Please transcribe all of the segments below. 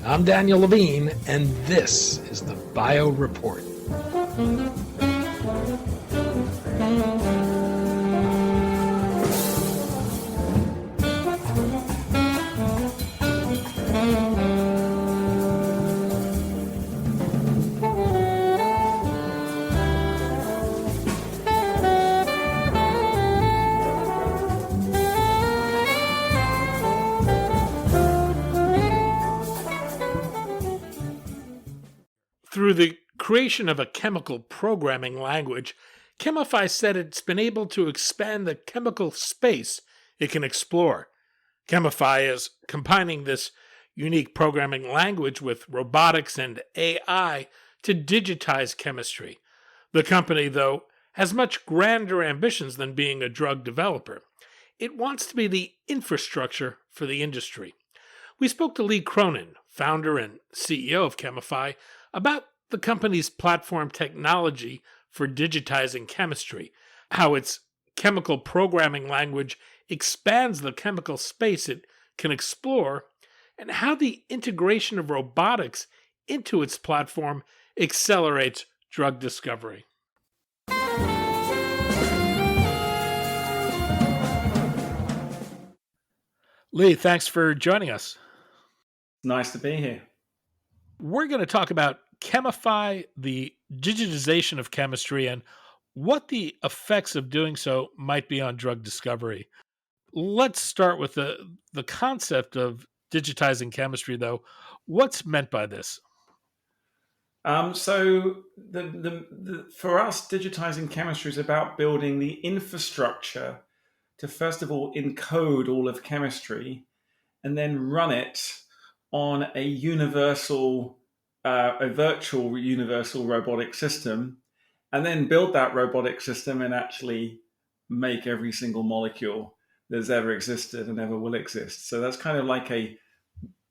I'm Daniel Levine, and this is the Bio Report. Through the creation of a chemical programming language, Chemify said it's been able to expand the chemical space it can explore. Chemify is combining this unique programming language with robotics and AI to digitize chemistry. The company, though, has much grander ambitions than being a drug developer. It wants to be the infrastructure for the industry. We spoke to Lee Cronin, founder and CEO of Chemify, about the company's platform technology for digitizing chemistry, how its chemical programming language expands the chemical space it can explore, and how the integration of robotics into its platform accelerates drug discovery. Lee, thanks for joining us. Nice to be here. We're going to talk about Chemify, the digitization of chemistry, and what the effects of doing so might be on drug discovery. Let's start with the concept of digitizing chemistry, though. What's meant by this? So for us, digitizing chemistry is about building the infrastructure to, first of all, encode all of chemistry and then run it on a virtual universal robotic system, and then build that robotic system and actually make every single molecule that's ever existed and ever will exist. So that's kind of like a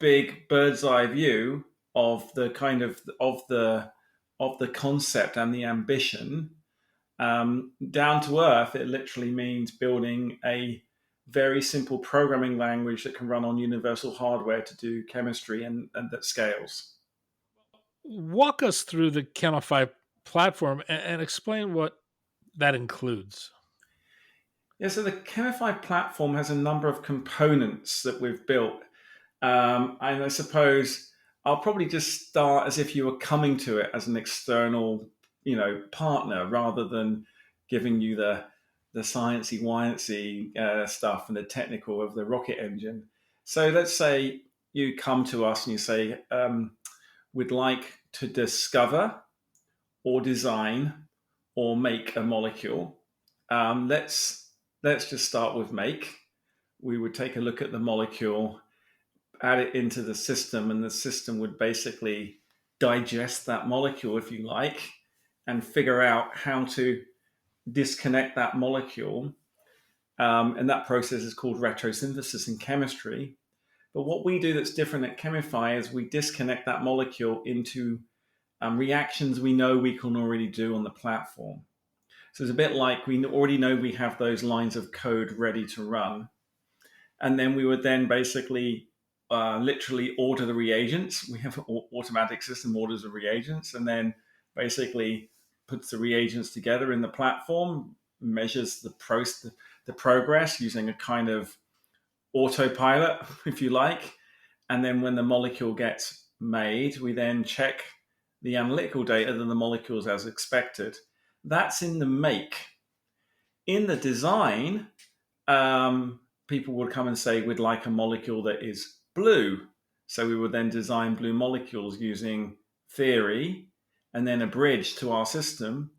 big bird's eye view of the kind of the concept and the ambition. Down to earth, it literally means building a very simple programming language that can run on universal hardware to do chemistry and that scales. Walk us through the Chemify platform and explain what that includes. Yeah, so the Chemify platform has a number of components that we've built. And I suppose I'll probably just start as if you were coming to it as an external, partner, rather than giving you the sciencey, wiancy stuff and the technical of the rocket engine. So let's say you come to us and you say, we'd like to discover or design or make a molecule. Let's just start with make. We would take a look at the molecule, add it into the system, and the system would basically digest that molecule, if you like, and figure out how to disconnect that molecule. And that process is called retrosynthesis in chemistry. But what we do that's different at Chemify is we disconnect that molecule into reactions we know we can already do on the platform. So it's a bit like we already know we have those lines of code ready to run. And then we would then basically literally order the reagents. We have an automatic system orders the reagents and then basically puts the reagents together in the platform, measures the progress using a kind of autopilot, if you like. And then when the molecule gets made, we then check the analytical data that the molecule is as expected. That's in the make. In the design, people would come and say, we'd like a molecule that is blue. So we would then design blue molecules using theory and then a bridge to our system.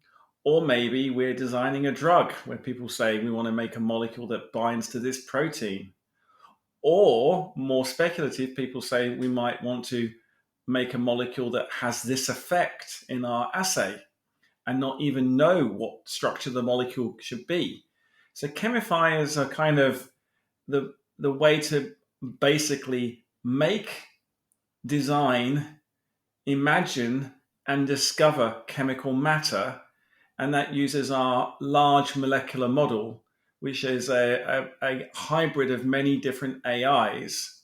Or maybe we're designing a drug where people say we want to make a molecule that binds to this protein. Or more speculative, people say we might want to make a molecule that has this effect in our assay and not even know what structure the molecule should be. So Chemify is a kind of the way to basically make, design, imagine, and discover chemical matter. And that uses our large molecular model, which is a hybrid of many different AIs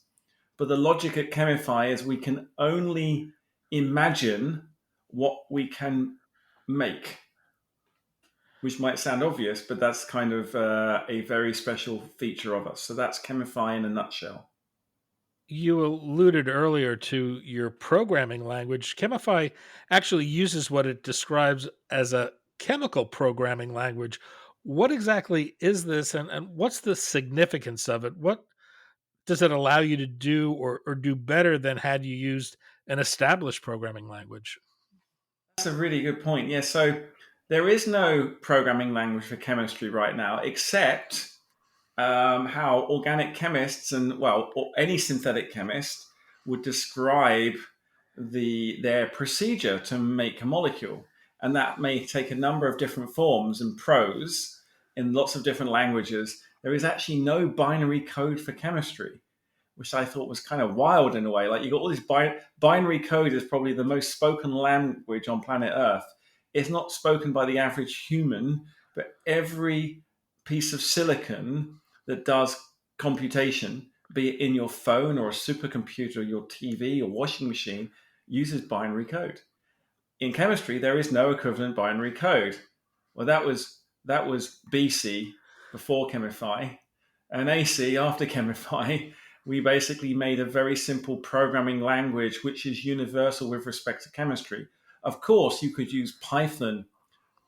But the logic at Chemify is we can only imagine what we can make, which might sound obvious, but that's kind of a very special feature of us. So that's Chemify in a nutshell. You alluded earlier to your programming language. Chemify actually uses what it describes as a chemical programming language. What exactly is this, and what's the significance of it? What does it allow you to do or do better than had you used an established programming language? That's a really good point. Yeah, so there is no programming language for chemistry right now, except how organic chemists and well, or any synthetic chemist would describe their procedure to make a molecule, and that may take a number of different forms and prose in lots of different languages. There is actually no binary code for chemistry, which I thought was kind of wild in a way. Like you got all this binary code is probably the most spoken language on planet Earth. It's not spoken by the average human, but every piece of silicon that does computation, be it in your phone or a supercomputer, or your TV or washing machine, uses binary code. In chemistry, there is no equivalent binary code. Well, that was BC before Chemify, and AC after Chemify. We basically made a very simple programming language which is universal with respect to chemistry. Of course, you could use Python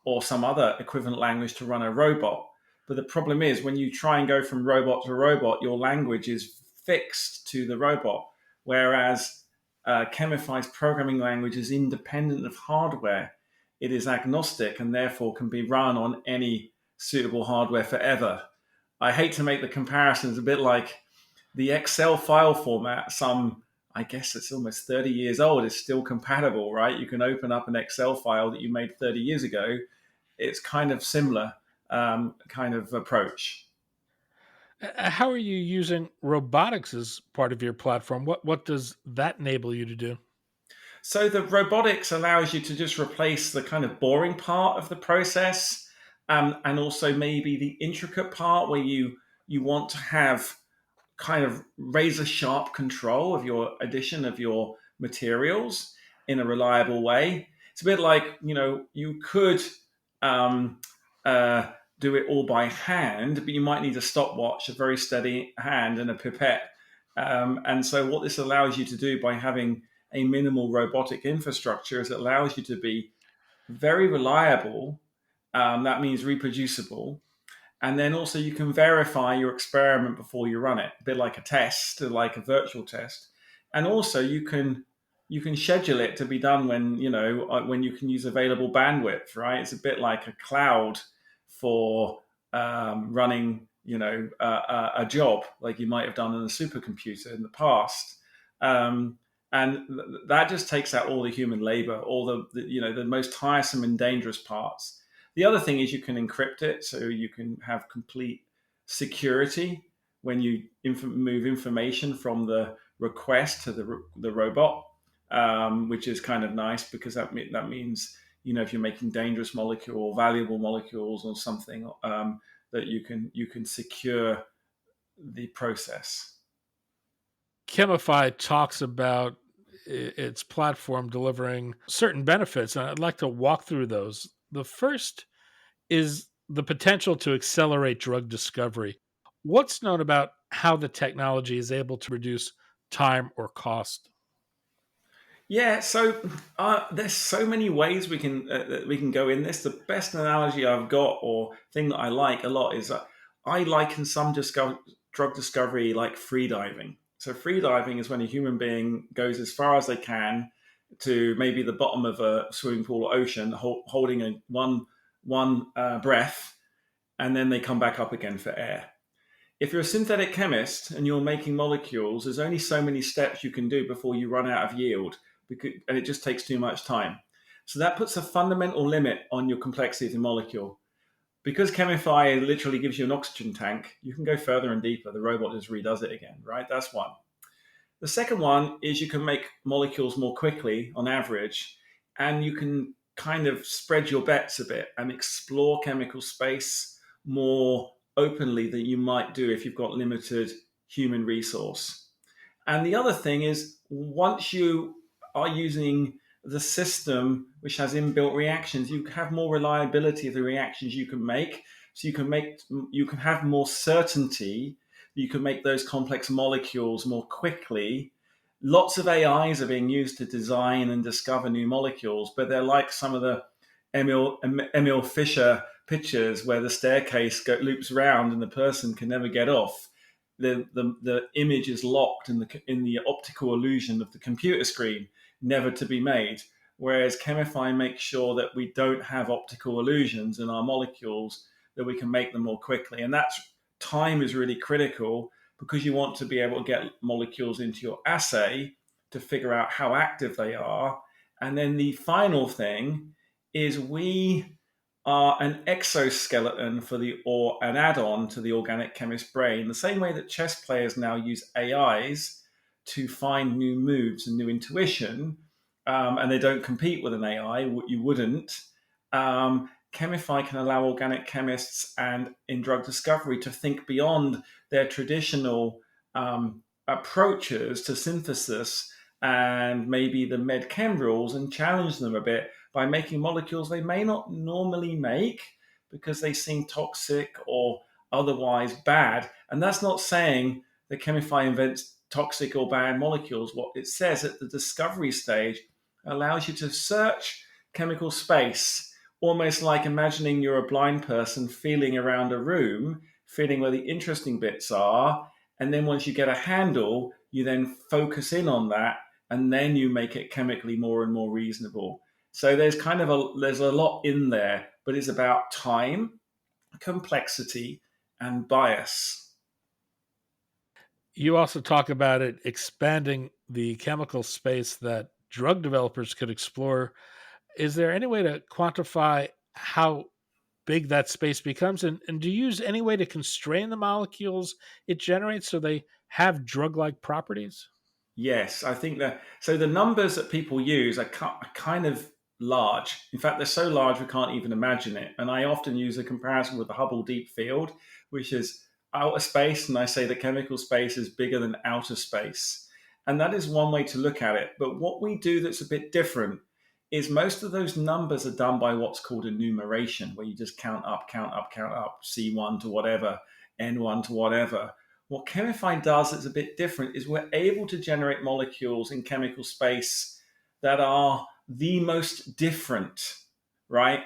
or some other equivalent language to run a robot. But the problem is when you try and go from robot to robot, your language is fixed to the robot. Whereas Chemify's programming language is independent of hardware. It is agnostic and therefore can be run on any suitable hardware forever. I hate to make the comparisons a bit like the Excel file format, I guess it's almost 30 years old, is still compatible, right? You can open up an Excel file that you made 30 years ago. It's kind of similar kind of approach. How are you using robotics as part of your platform? What does that enable you to do? So the robotics allows you to just replace the kind of boring part of the process, and also maybe the intricate part where you want to have kind of razor sharp control of your addition of your materials in a reliable way. It's a bit like, you could um, uh, do it all by hand, but you might need a stopwatch, a very steady hand, and a pipette. And so, what this allows you to do by having a minimal robotic infrastructure is it allows you to be very reliable. That means reproducible, and then also you can verify your experiment before you run it, a bit like a test, like a virtual test. And also you can schedule it to be done when you can use available bandwidth, right? It's a bit like a cloud for running a job like you might have done in a supercomputer in the past. And that just takes out all the human labor, all the most tiresome and dangerous parts. The other thing is you can encrypt it, so you can have complete security when you move information from the request to the robot, which is kind of nice because that means if you're making dangerous molecule or valuable molecules or something, that you can secure the process. Chemify talks about its platform delivering certain benefits, and I'd like to walk through those. The first is the potential to accelerate drug discovery. What's known about how the technology is able to reduce time or cost? Yeah, so there's so many ways we can go in this. The best analogy I've got, or thing that I like a lot, is that I liken some drug discovery like free diving. So free diving is when a human being goes as far as they can to maybe the bottom of a swimming pool or ocean, holding a one breath, and then they come back up again for air. If you're a synthetic chemist and you're making molecules, there's only so many steps you can do before you run out of yield, and it just takes too much time. So that puts a fundamental limit on your complexity of the molecule. Because Chemify literally gives you an oxygen tank, you can go further and deeper. The robot just redoes it again, right? That's one. The second one is you can make molecules more quickly on average, and you can kind of spread your bets a bit and explore chemical space more openly than you might do if you've got limited human resource. And the other thing is, once you are using the system which has inbuilt reactions, you have more reliability of the reactions you can make. So you can have more certainty. You can make those complex molecules more quickly. Lots of AIs are being used to design and discover new molecules, but they're like some of the Emil Fisher pictures where the staircase loops round and the person can never get off. The image is locked in the optical illusion of the computer screen, never to be made. Whereas Chemify makes sure that we don't have optical illusions in our molecules, that we can make them more quickly. And that's time is really critical because you want to be able to get molecules into your assay to figure out how active they are. And then the final thing is we are an exoskeleton or an add-on to the organic chemist brain, the same way that chess players now use AIs to find new moves and new intuition, and they don't compete with an AI. You wouldn't. Chemify can allow organic chemists and in drug discovery to think beyond their traditional approaches to synthesis and maybe the med chem rules and challenge them a bit by making molecules they may not normally make because they seem toxic or otherwise bad. And that's not saying that Chemify invents toxic or bad molecules. What it says at the discovery stage allows you to search chemical space, almost like imagining you're a blind person feeling around a room, feeling where the interesting bits are. And then once you get a handle, you then focus in on that, and then you make it chemically more and more reasonable. So there's there's a lot in there, but it's about time, complexity, and bias. You also talk about it expanding the chemical space that drug developers could explore. Is there any way to quantify how big that space becomes? And do you use any way to constrain the molecules it generates so they have drug like properties? Yes, I think that so the numbers that people use are kind of large. In fact, they're so large we can't even imagine it. And I often use a comparison with the Hubble Deep Field, which is outer space, and I say the chemical space is bigger than outer space. And that is one way to look at it. But what we do that's a bit different is most of those numbers are done by what's called enumeration, where you just count up, count up, count up, C1 to whatever, N1 to whatever. What Chemify does that's a bit different is we're able to generate molecules in chemical space that are the most different, right?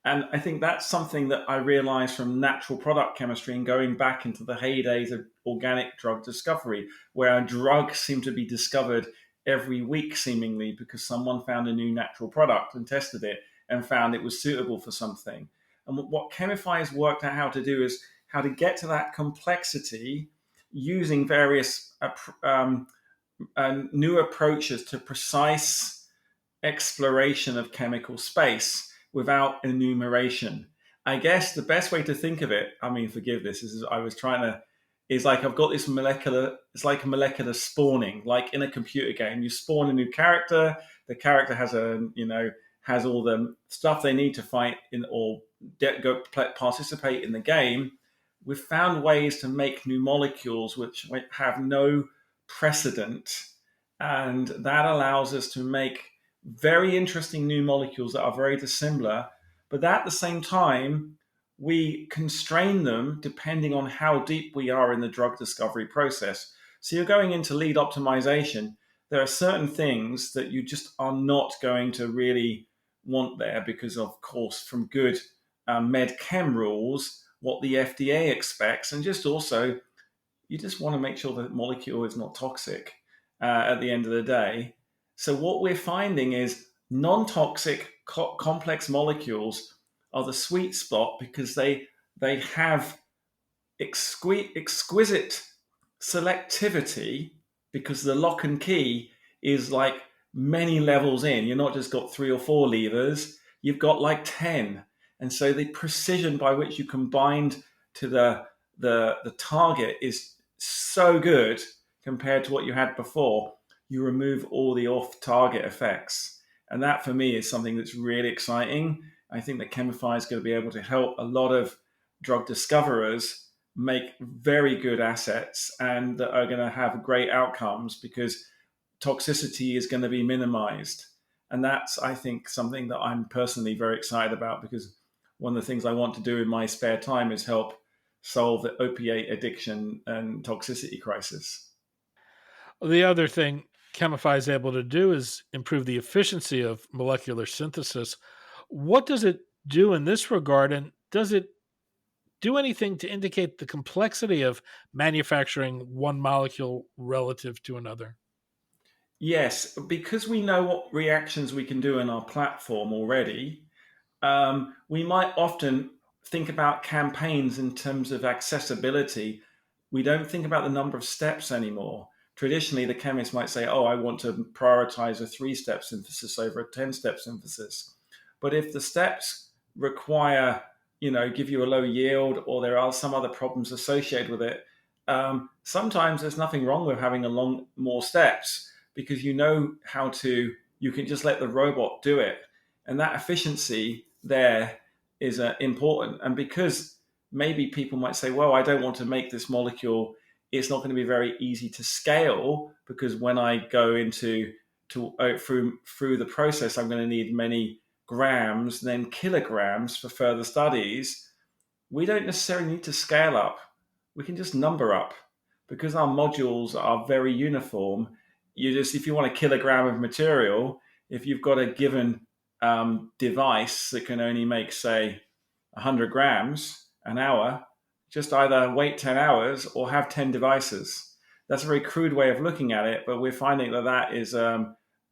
And I think that's something that I realized from natural product chemistry and going back into the heydays of organic drug discovery, where a drug seemed to be discovered every week, seemingly, because someone found a new natural product and tested it and found it was suitable for something. And what Chemify has worked out how to do is how to get to that complexity using various new approaches to precise exploration of chemical space without enumeration. I guess the best way to think of it, I mean, forgive this, is I was trying to, is like I've got this molecular, it's like a molecular spawning, like in a computer game. You spawn a new character, the character has has all the stuff they need to fight in or participate in the game. We've found ways to make new molecules which have no precedent. And that allows us to make very interesting new molecules that are very dissimilar. But at the same time, we constrain them depending on how deep we are in the drug discovery process. So you're going into lead optimization. There are certain things that you just are not going to really want there because, of course, from good med chem rules, what the FDA expects, and just also you just want to make sure that molecule is not toxic at the end of the day. So what we're finding is non-toxic complex molecules are the sweet spot because they have exquisite selectivity because the lock and key is like many levels in. You're not just got 3 or 4 levers, you've got like 10. And so the precision by which you can bind to the target is so good compared to what you had before. You remove all the off-target effects. And that for me is something that's really exciting. I think that Chemify is going to be able to help a lot of drug discoverers make very good assets and that are going to have great outcomes because toxicity is going to be minimized. And that's, I think, something that I'm personally very excited about because one of the things I want to do in my spare time is help solve the opiate addiction and toxicity crisis. The other thing Chemify is able to do is improve the efficiency of molecular synthesis. What does it do in this regard? And does it do anything to indicate the complexity of manufacturing one molecule relative to another? Yes, because we know what reactions we can do in our platform already, we might often think about campaigns in terms of accessibility. We don't think about the number of steps anymore. Traditionally, the chemist might say, oh, I want to prioritize a 3-step synthesis over a 10-step synthesis. But if the steps require, give you a low yield or there are some other problems associated with it, sometimes there's nothing wrong with having more steps because you can just let the robot do it. And that efficiency there is important. And because maybe people might say, well, I don't want to make this molecule, it's not going to be very easy to scale because when I go through the process, I'm going to need many grams, then kilograms for further studies. We don't necessarily need to scale up. We can just number up because our modules are very uniform. If you want a kilogram of material, if you've got a given device that can only make, say, 100 grams an hour, just either wait 10 hours or have 10 devices. That's a very crude way of looking at it, but we're finding that is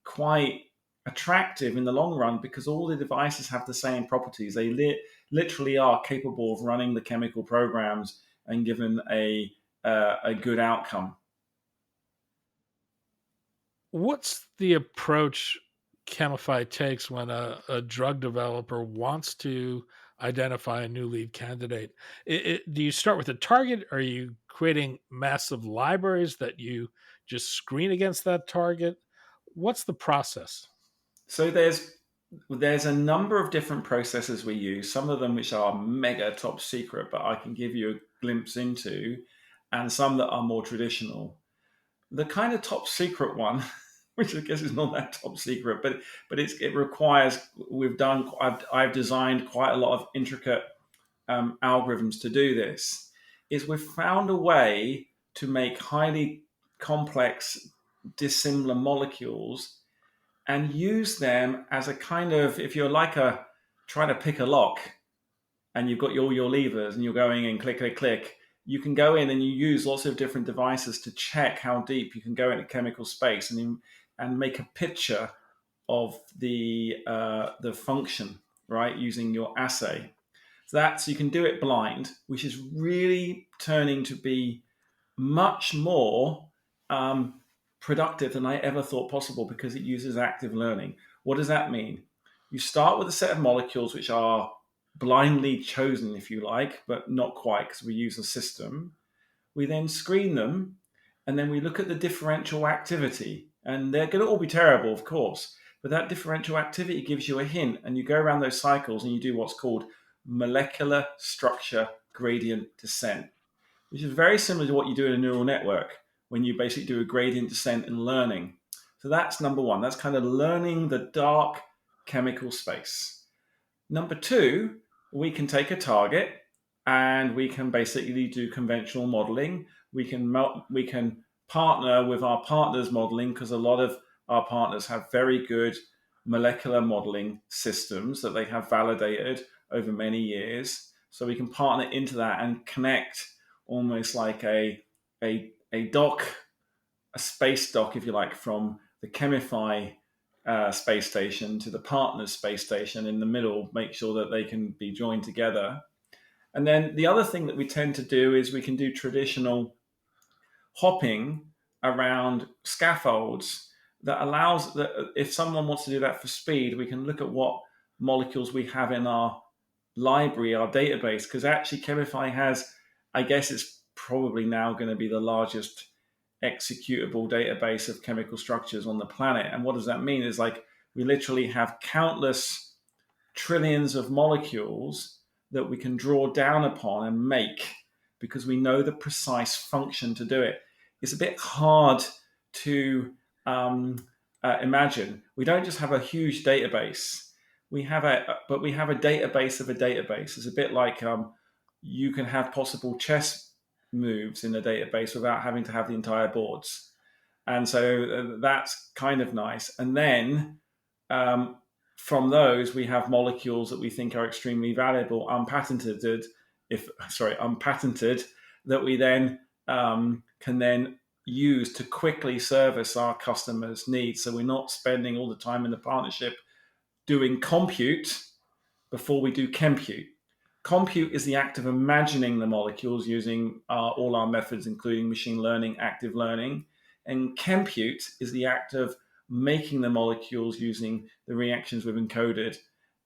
quite attractive in the long run because all the devices have the same properties. They literally are capable of running the chemical programs and given a good outcome. What's the approach Chemify takes when a drug developer wants to identify a new lead candidate? Do you start with a target? Are you creating massive libraries that you just screen against that target? What's the process? So there's a number of different processes we use, some of them which are mega top secret, but I can give you a glimpse into, and some that are more traditional. The kind of top secret one, which I guess is not that top secret, but it requires I've designed quite a lot of intricate algorithms to do this. Is we've found a way to make highly complex dissimilar molecules and use them as a kind of, if you're like trying to pick a lock and you've got all your levers and you're going in click, click, click, you can go in and you use lots of different devices to check how deep you can go into chemical space and make a picture of the function, right, using your assay. So you can do it blind, which is really turning to be much more um, productive than I ever thought possible because it uses active learning. What does that mean? You start with a set of molecules which are blindly chosen, if you like, but not quite because we use a system. We then screen them and then we look at the differential activity. And they're going to all be terrible, of course, but that differential activity gives you a hint. And you go around those cycles and you do what's called molecular structure gradient descent, which is very similar to what you do in a neural network when you basically do a gradient descent in learning. So that's number one. That's kind of learning the dark chemical space. Number two, we can take a target and we can basically do conventional modeling. We can partner with our partners modeling because a lot of our partners have very good molecular modeling systems that they have validated over many years. So we can partner into that and connect almost like a dock, a space dock, if you like, from the Chemify space station to the partners space station in the middle, make sure that they can be joined together. And then the other thing that we tend to do is we can do traditional hopping around scaffolds that allows that if someone wants to do that for speed, we can look at what molecules we have in our library, our database, because actually Chemify has, I guess it's probably now going to be the largest executable database of chemical structures on the planet. And what does that mean? Is like we literally have countless trillions of molecules that we can draw down upon and make because we know the precise function to do it. It's a bit hard to imagine. We don't just have a huge database. But we have a database of a database. It's a bit like you can have possible chess moves in a database without having to have the entire boards. And so that's kind of nice. And then um, from those, we have molecules that we think are extremely valuable, unpatented, that we then can then use to quickly service our customers' needs. So we're not spending all the time in the partnership doing compute before we do compute. Compute is the act of imagining the molecules using all our methods, including machine learning, active learning. And compute is the act of making the molecules using the reactions we've encoded.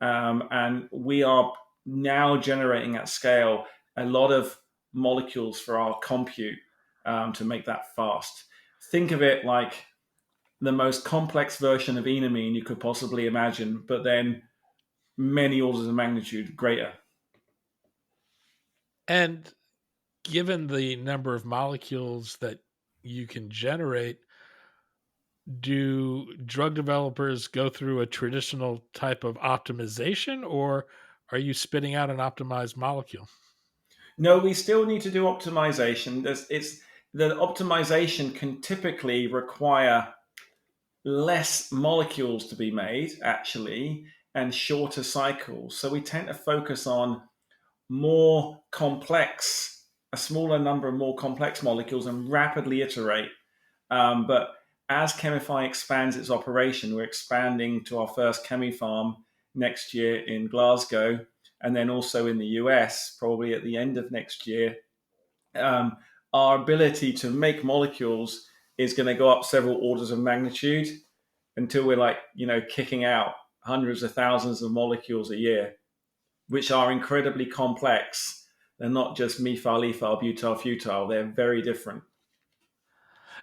And we are now generating at scale a lot of molecules for our compute to make that fast. Think of it like the most complex version of enamine you could possibly imagine, but then many orders of magnitude greater. And given the number of molecules that you can generate, do drug developers go through a traditional type of optimization, or are you spitting out an optimized molecule? No, we still need to do optimization. The optimization can typically require less molecules to be made, actually, and shorter cycles. So we tend to focus on more complex, a smaller number of more complex molecules and rapidly iterate. But as Chemify expands its operation, we're expanding to our first chemi-farm next year in Glasgow, and then also in the US, probably at the end of next year. Um, our ability to make molecules is going to go up several orders of magnitude until we're like, kicking out hundreds of thousands of molecules a year, which are incredibly complex. They're not just methyl, ethyl, butyl, futyl. They're very different.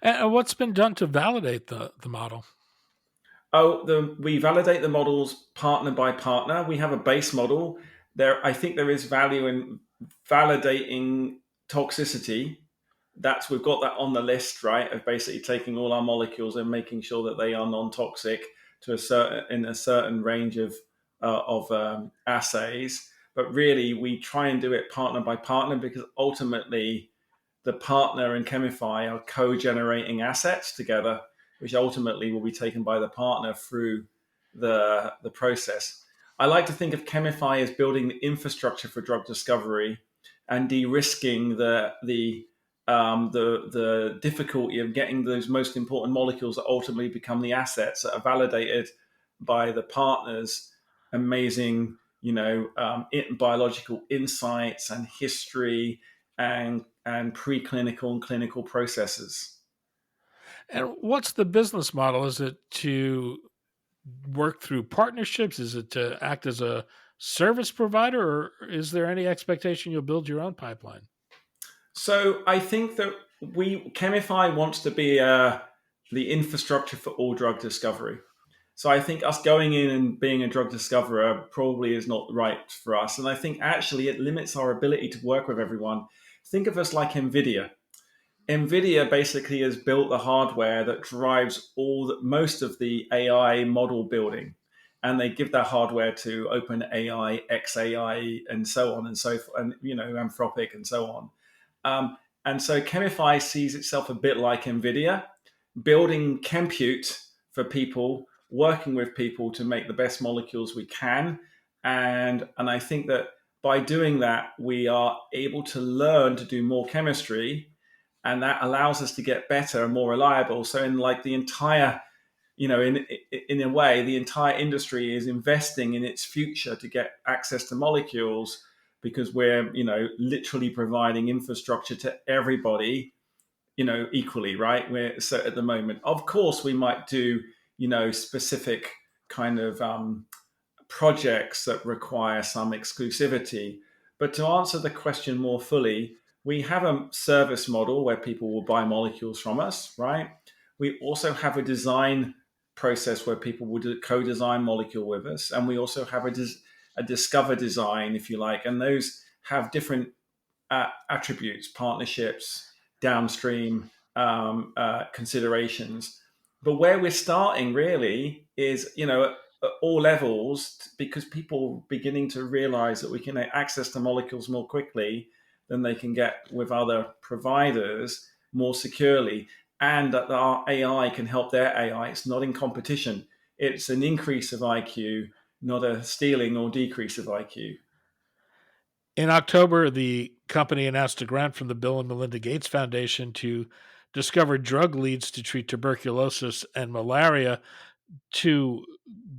And what's been done to validate the model? We validate the models partner by partner. We have a base model. I think there is value in validating toxicity. We've got that on the list, right? Of basically taking all our molecules and making sure that they are non-toxic to in a certain range of assays. But really, we try and do it partner by partner because ultimately, the partner and Chemify are co-generating assets together, which ultimately will be taken by the partner through the process. I like to think of Chemify as building the infrastructure for drug discovery and de-risking the difficulty of getting those most important molecules that ultimately become the assets that are validated by the partners' amazing, biological insights and history and preclinical and clinical processes. And what's the business model? Is it to work through partnerships? Is it to act as a service provider, or is there any expectation you'll build your own pipeline? So I think that Chemify wants to be the infrastructure for all drug discovery. So I think us going in and being a drug discoverer probably is not right for us. And I think actually it limits our ability to work with everyone. Think of us like NVIDIA. NVIDIA basically has built the hardware that drives most of the AI model building. And they give that hardware to OpenAI, XAI, and so on and so forth, and Anthropic and so on. And so Chemify sees itself a bit like NVIDIA, building compute for people, working with people to make the best molecules we can. And I think that by doing that, we are able to learn to do more chemistry, and that allows us to get better and more reliable. So in like the entire, in a way, the entire industry is investing in its future to get access to molecules because we're, literally providing infrastructure to everybody, equally, right? So at the moment, of course, we might do, specific kind of projects that require some exclusivity. But to answer the question more fully, we have a service model where people will buy molecules from us, right? We also have a design process where people will co-design molecule with us. And we also have a discover design, if you like. And those have different attributes, partnerships, downstream considerations. But where we're starting really is, at all levels, because people are beginning to realize that we can access the molecules more quickly than they can get with other providers more securely, and that our AI can help their AI. It's not in competition. It's an increase of IQ, not a stealing or decrease of IQ. In October, the company announced a grant from the Bill and Melinda Gates Foundation to discover drug leads to treat tuberculosis and malaria, two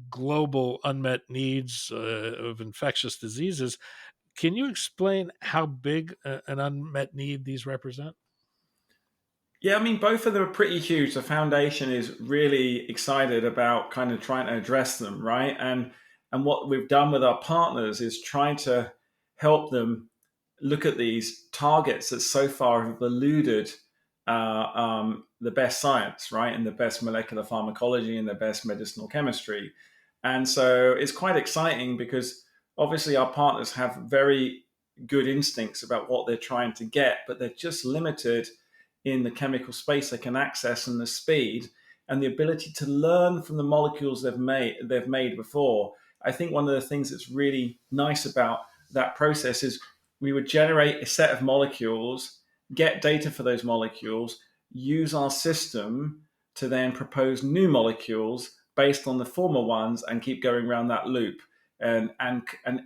global unmet needs of infectious diseases. Can you explain how big an unmet need these represent? Yeah, I mean, both of them are pretty huge. The foundation is really excited about kind of trying to address them, right? And what we've done with our partners is trying to help them look at these targets that so far have eluded the best science, right, and the best molecular pharmacology and the best medicinal chemistry. And so it's quite exciting because obviously our partners have very good instincts about what they're trying to get, but they're just limited in the chemical space they can access and the speed and the ability to learn from the molecules they've made before. I think one of the things that's really nice about that process is we would generate a set of molecules, get data for those molecules, use our system to then propose new molecules based on the former ones and keep going around that loop. And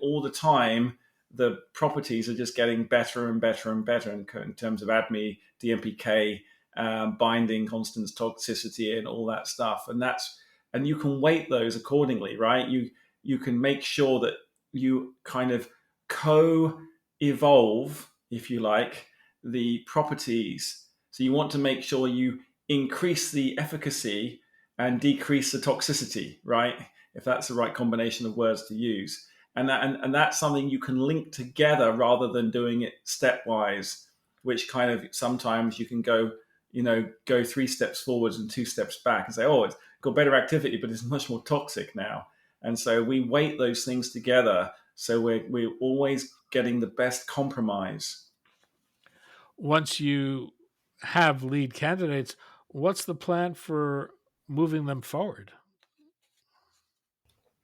all the time, the properties are just getting better and better and better in terms of ADME, DMPK, binding, constants, toxicity, and all that stuff. And you can weight those accordingly, right? You can make sure that you kind of co-evolve, if you like, the properties. So you want to make sure you increase the efficacy and decrease the toxicity, right? If that's the right combination of words to use. And that's something you can link together rather than doing it stepwise, which kind of sometimes you can go 3 steps forwards and 2 steps back and say, oh, it's got better activity, but it's much more toxic now. And so we weight those things together, so we're always getting the best compromise. Once you have lead candidates, what's the plan for moving them forward?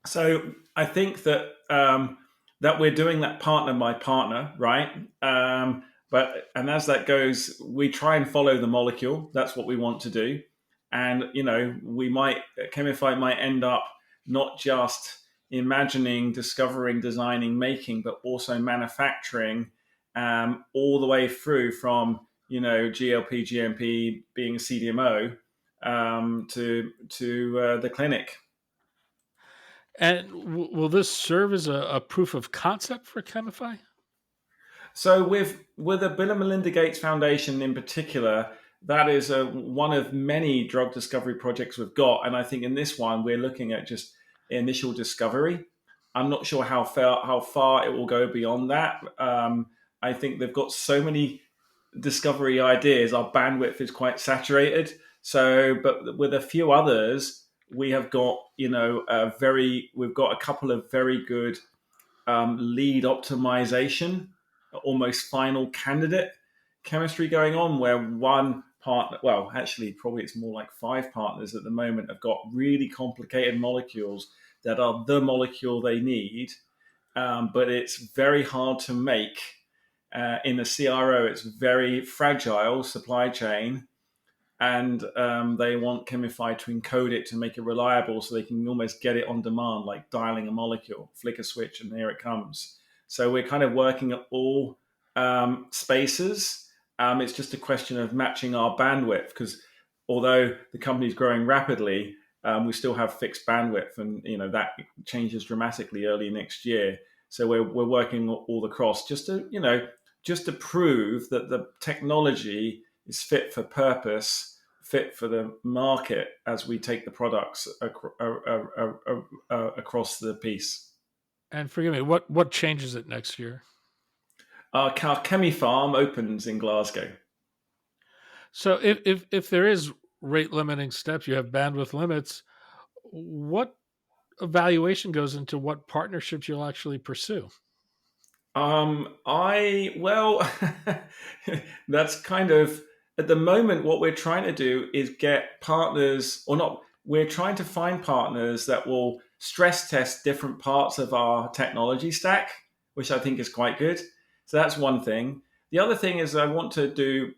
So I think that we're doing that partner by partner, right? But and as that goes, we try and follow the molecule. That's what we want to do, and we might Chemify might end up not just imagining, discovering, designing, making, but also manufacturing, all the way through from GLP, GMP, being a CDMO, to the clinic. And will this serve as a proof of concept for Chemify? So with the Bill and Melinda Gates Foundation in particular, that is one of many drug discovery projects we've got, and I think in this one we're looking at just initial discovery. I'm not sure how far it will go beyond that. I think they've got so many discovery ideas. Our bandwidth is quite saturated. So, but with a few others, we have got we've got a couple of very good lead optimization, almost final candidate chemistry going on, where one partner, well, actually, probably it's more like 5 partners at the moment, have got really complicated molecules that are the molecule they need, but it's very hard to make. In a CRO, it's very fragile supply chain, and they want Chemify to encode it to make it reliable so they can almost get it on demand, like dialing a molecule, flick a switch, and here it comes. So we're kind of working at all spaces. It's just a question of matching our bandwidth, because although the company is growing rapidly, we still have fixed bandwidth, and that changes dramatically early next year. So we're working all across just to prove that the technology is fit for purpose, fit for the market as we take the products across the piece. And forgive me, what changes it next year? Our Chemi Farm opens in Glasgow. So if there is rate limiting steps, you have bandwidth limits. What evaluation goes into what partnerships you'll actually pursue? Well, that's kind of at the moment what we're trying to do is get partners, or not. We're trying to find partners that will stress test different parts of our technology stack, which I think is quite good. So that's one thing. The other thing is I want to do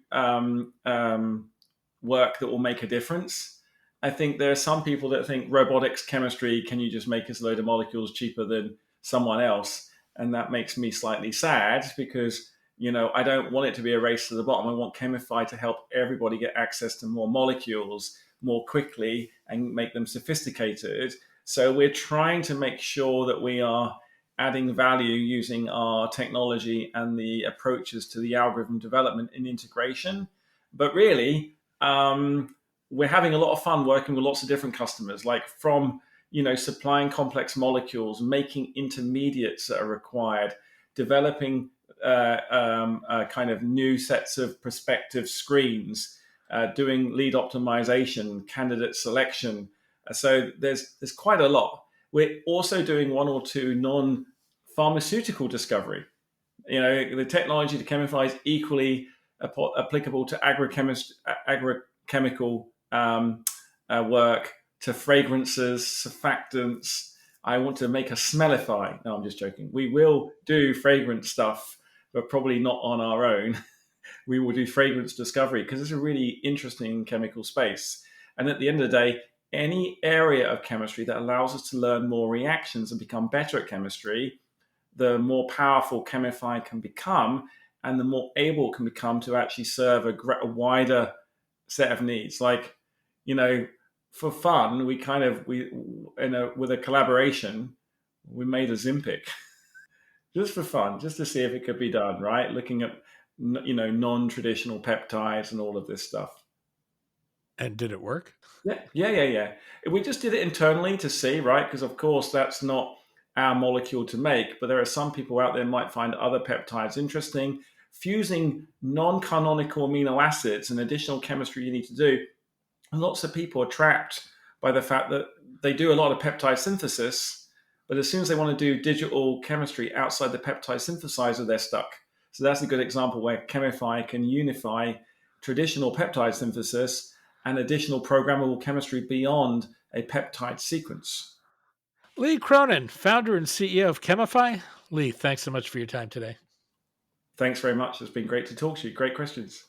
work that will make a difference. I think there are some people that think robotics, chemistry, can you just make us a load of molecules cheaper than someone else? And that makes me slightly sad because I don't want it to be a race to the bottom. I want Chemify to help everybody get access to more molecules more quickly and make them sophisticated. So we're trying to make sure that we are adding value using our technology and the approaches to the algorithm development and integration. But really, we're having a lot of fun working with lots of different customers, like from supplying complex molecules, making intermediates that are required, developing kind of new sets of prospective screens, doing lead optimization, candidate selection. So there's quite a lot. We're also doing one or two non-pharmaceutical discovery. The technology to Chemify is equally applicable to agrochemical work, to fragrances, surfactants. I want to make a smellify. No, I'm just joking. We will do fragrance stuff, but probably not on our own. We will do fragrance discovery because it's a really interesting chemical space. And at the end of the day, any area of chemistry that allows us to learn more reactions and become better at chemistry, the more powerful Chemify can become, and the more able it can become to actually serve a wider set of needs. Like, for fun, with a collaboration, we made a Zimpic just for fun, just to see if it could be done, right? Looking at non-traditional peptides and all of this stuff. And did it work? Yeah. We just did it internally to see, right? Because of course that's not our molecule to make, but there are some people out there who might find other peptides interesting. Fusing non-canonical amino acids and additional chemistry you need to do. And lots of people are trapped by the fact that they do a lot of peptide synthesis, but as soon as they want to do digital chemistry outside the peptide synthesizer, they're stuck. So that's a good example where Chemify can unify traditional peptide synthesis and additional programmable chemistry beyond a peptide sequence. Lee Cronin, founder and CEO of Chemify. Lee, thanks so much for your time today. Thanks very much. It's been great to talk to you. Great questions.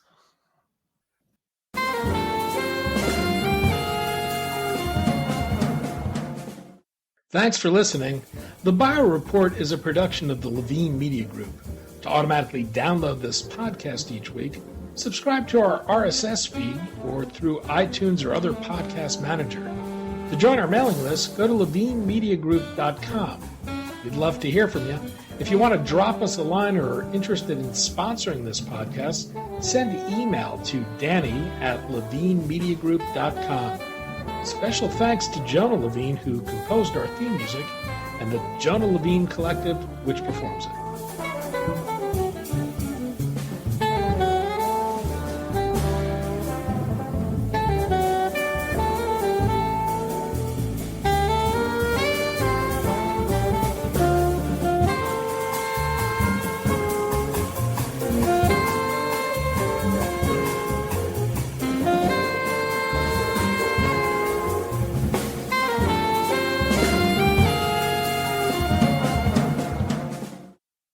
Thanks for listening. The Bio Report is a production of the Levine Media Group. To automatically download this podcast each week, subscribe to our RSS feed or through iTunes or other podcast manager. To join our mailing list, go to levinemediagroup.com. We'd love to hear from you. If you want to drop us a line or are interested in sponsoring this podcast, send an email to danny@levinemediagroup.com. Special thanks to Jonah Levine, who composed our theme music, and the Jonah Levine Collective, which performs it.